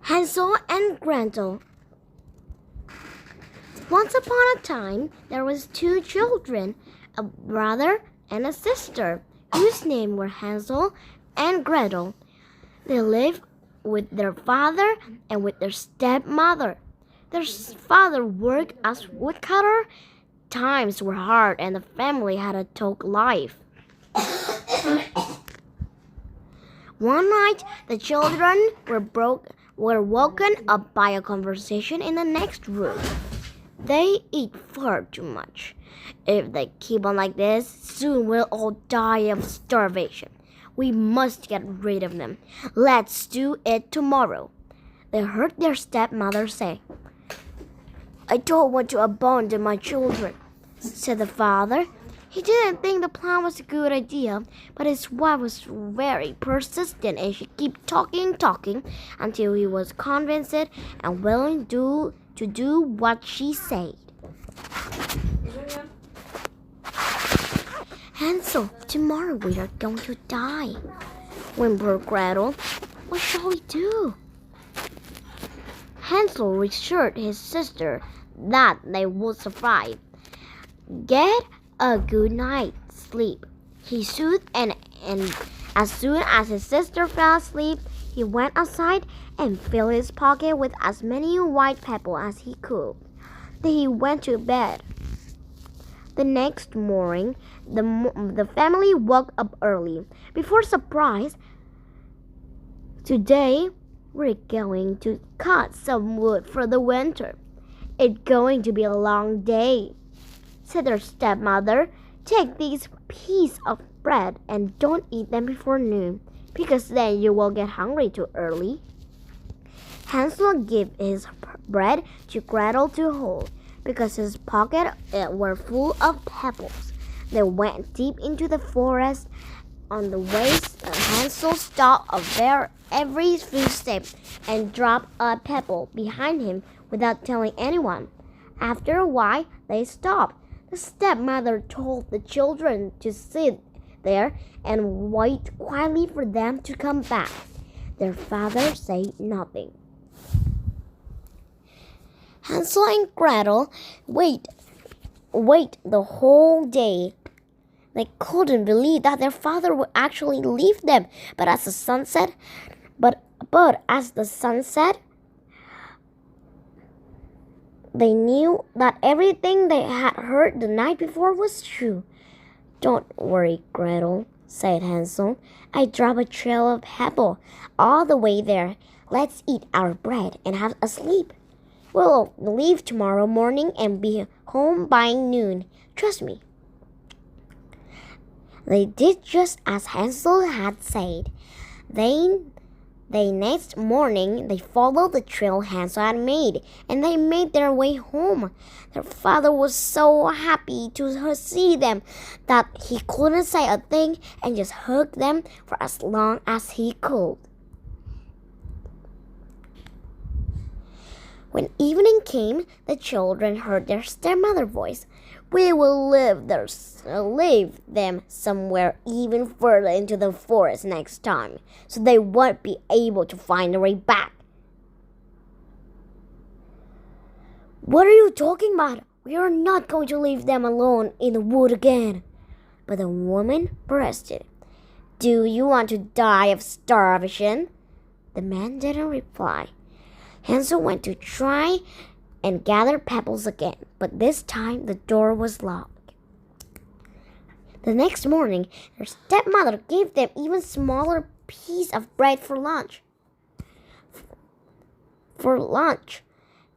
Hansel and Gretel. Once upon a time, there was two children, a brother and a sister, whose names were Hansel and Gretel. They lived with their father and with their stepmother. Their father worked as woodcutter. Times were hard and the family had a tough life. One night, the children were woken up by a conversation in the next room. They eat far too much. If they keep on like this, soon we'll all die of starvation. We must get rid of them. Let's do it tomorrow. They heard their stepmother say, I don't want to abandon my children, said the father. He didn't think the plan was a good idea, but his wife was very persistent and she kept talking until he was convinced and willing to do what she said. Hansel, tomorrow we are going to die, whimpered Gretel. What shall we do? Hansel reassured his sister that they would survive. Get a good night's sleep, he soothed, and as soon as his sister fell asleep, he went outside and filled his pocket with as many white pebbles as he could. Then he went to bed. The next morning, the family woke up early. Before surprise, today we're going to cut some wood for the winter. It's going to be a long day, said their stepmother. Take these pieces of bread and don't eat them before noon, because then you will get hungry too early. Hansel gave his bread to Gretel to hold, because his pockets were full of pebbles. They went deep into the forest. On the way, Hansel stopped every few steps and dropped a pebble behind him without telling anyone. After a while, they stopped. The stepmother told the children to sit there and wait quietly for them to come back. Their father said nothing. Hansel and Gretel wait the whole day. They couldn't believe that their father would actually leave them. But as the sun set, they knew that everything they had heard the night before was true. Don't worry, Gretel, said Hansel. I dropped a trail of pebble all the way there. Let's eat our bread and have a sleep. We'll leave tomorrow morning and be home by noon. Trust me. They did just as Hansel had said. The next morning, they followed the trail Hansel had made, and they made their way home. Their father was so happy to see them that he couldn't say a thing and just hugged them for as long as he could. When evening came, the children heard their stepmother's voice. We will leave them somewhere even further into the forest next time, so they won't be able to find their way back. What are you talking about? We are not going to leave them alone in the wood again. But the woman pressed. Do you want to die of starvation? The man didn't reply. Hansel went to try and gather pebbles again, but this time the door was locked. The next morning, their stepmother gave them even smaller piece of bread for lunch.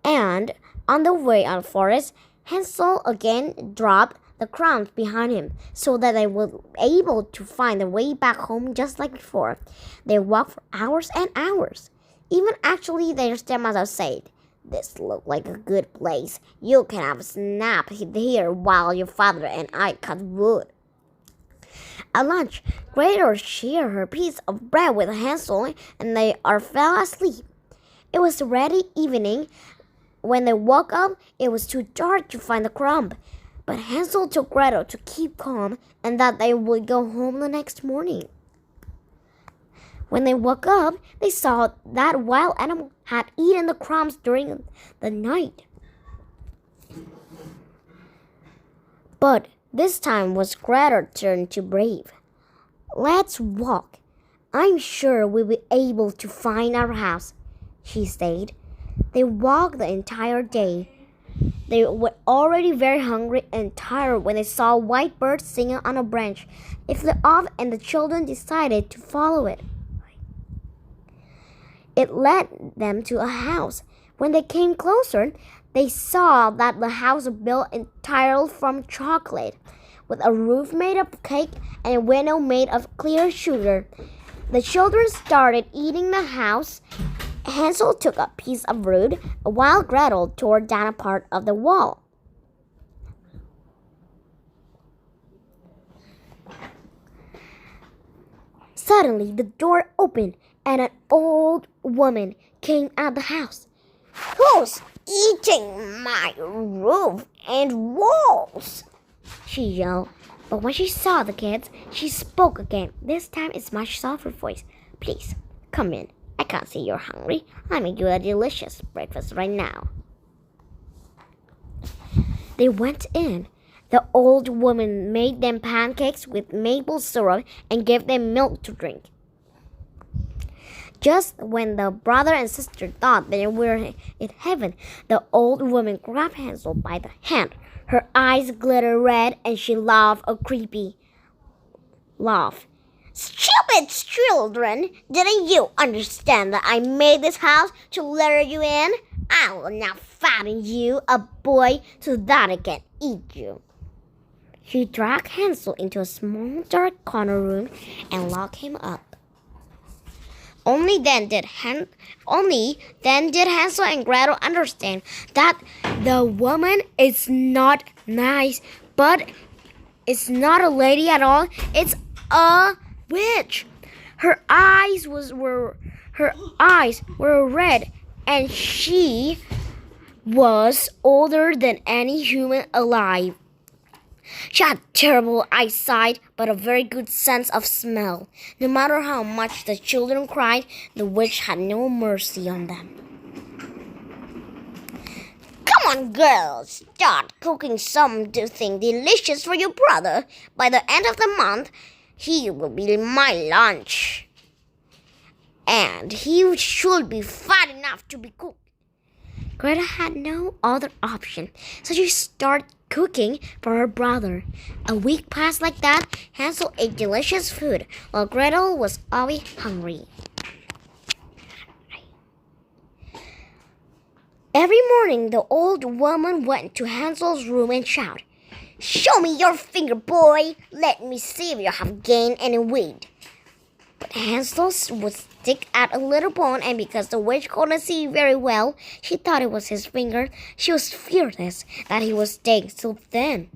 And on the way out of the forest, Hansel again dropped the crumbs behind him so that they were able to find their way back home just like before. They walked for hours and hours. Even actually, their stepmother said, This looks like a good place. You can have a nap here while your father and I cut wood. At lunch, Gretel shared her piece of bread with Hansel, and they all fell asleep. It was already evening. When they woke up, it was too dark to find the crumb. But Hansel told Gretel to keep calm and that they would go home the next morning. When they woke up, they saw that wild animal had eaten the crumbs during the night. But this time was Gretel's turn to brave. "Let's walk. I'm sure we'll be able to find our house," she said. They walked the entire day. They were already very hungry and tired when they saw a white bird singing on a branch. It flew off and the children decided to follow it. It led them to a house. When they came closer, they saw that the house was built entirely from chocolate, with a roof made of cake and a window made of clear sugar. The children started eating the house. Hansel took a piece of wood, while Gretel tore down a part of the wall. Suddenly, the door opened, and an old woman came out of the house. "Who's eating my roof and walls?" she yelled. But when she saw the kids, she spoke again. This time it's much softer voice. "Please, come in. I can't see you're hungry. I'll make you a delicious breakfast right now." They went in. The old woman made them pancakes with maple syrup and gave them milk to drink. Just when the brother and sister thought they were in heaven, the old woman grabbed Hansel by the hand. Her eyes glittered red and she laughed a creepy laugh. "Stupid children! Didn't you understand that I made this house to lure you in? I will now fatten you a boy so that I can eat you." She dragged Hansel into a small dark corner room and locked him up. Only then did Hansel and Gretel understand that the woman is not nice, but it's not a lady at all. It's a witch. Her eyes were red, and she was older than any human alive. She had terrible eyesight, but a very good sense of smell. No matter how much the children cried, the witch had no mercy on them. "Come on, girls, start cooking something delicious for your brother. By the end of the month, he will be my lunch. And he should be fat enough to be cooked." Gretel had no other option, so she started cooking for her brother. A week passed like that. Hansel ate delicious food, while Gretel was always hungry. Every morning, the old woman went to Hansel's room and shouted, "Show me your finger, boy. Let me see if you have gained any weight." But Hansel would stick out a little bone, and because the witch couldn't see very well, she thought it was his finger. She was furious that he was staying so thin.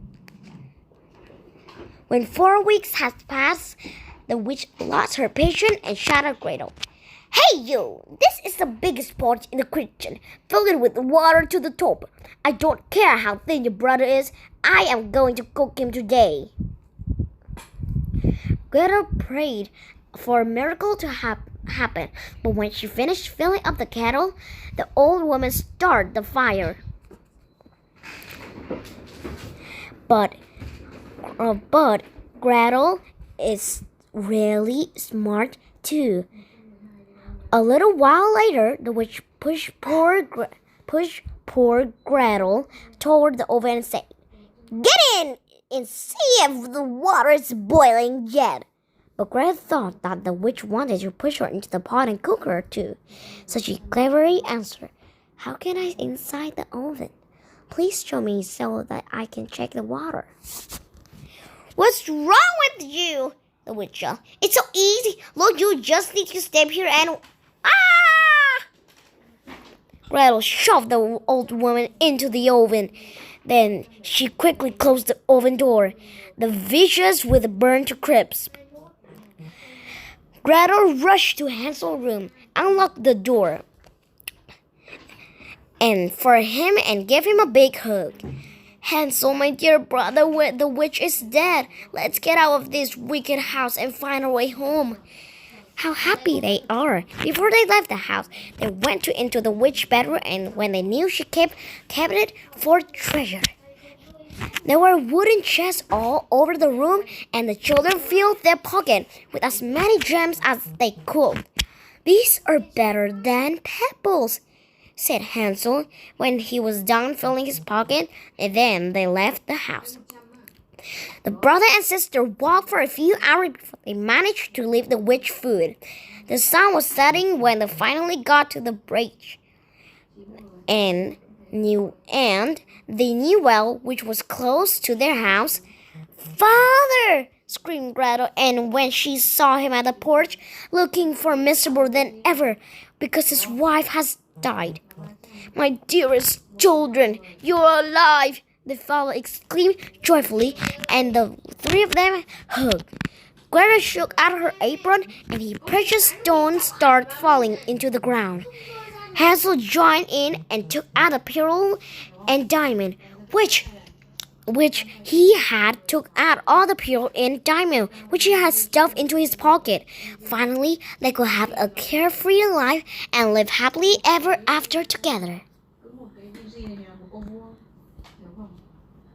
When 4 weeks had passed, the witch lost her patience and shouted at Gretel, "Hey you! This is the biggest pot in the kitchen. Fill it with water to the top. I don't care how thin your brother is. I am going to cook him today." Gretel prayed for a miracle to happen, but when she finished filling up the kettle, the old woman started the fire. But Gretel is really smart too. A little while later, the witch pushed poor Gretel toward the oven and said, "Get in and see if the water is boiling yet." But Gretel thought that the witch wanted to push her into the pot and cook her too. So she cleverly answered, "How can I inside the oven? Please show me so that I can check the water." "What's wrong with you?" the witch yelled. "It's so easy. Look, you just need to step here and... Ah!" Gretel shoved the old woman into the oven. Then she quickly closed the oven door. The vicious would burn to crisp. Gretel rushed to Hansel's room, unlocked the door, and for him and gave him a big hug. "Hansel, my dear brother, the witch is dead. Let's get out of this wicked house and find our way home." how happy they are. Before they left the house, they went into the witch's bedroom, and when they knew she kept cabinet for treasure. There were wooden chests all over the room, and the children filled their pocket with as many gems as they could. These are better than pebbles, said Hansel when he was done filling his pocket, and then they left the house. The brother and sister walked for a few hours before they managed to leave the witch food. The sun was setting when they finally got to the bridge, and they knew well which was close to their house. "Father!" screamed Gretel, and when she saw him at the porch, looking more miserable than ever because his wife has died. "My dearest children, you are alive!" the father exclaimed joyfully, and the three of them hugged. Gretel shook out her apron, and the precious stones started falling into the ground. Hansel joined in and took out a pearl and diamond, which he had took out all the pearl and diamond, which he had stuffed into his pocket. Finally, they could have a carefree life and live happily ever after together.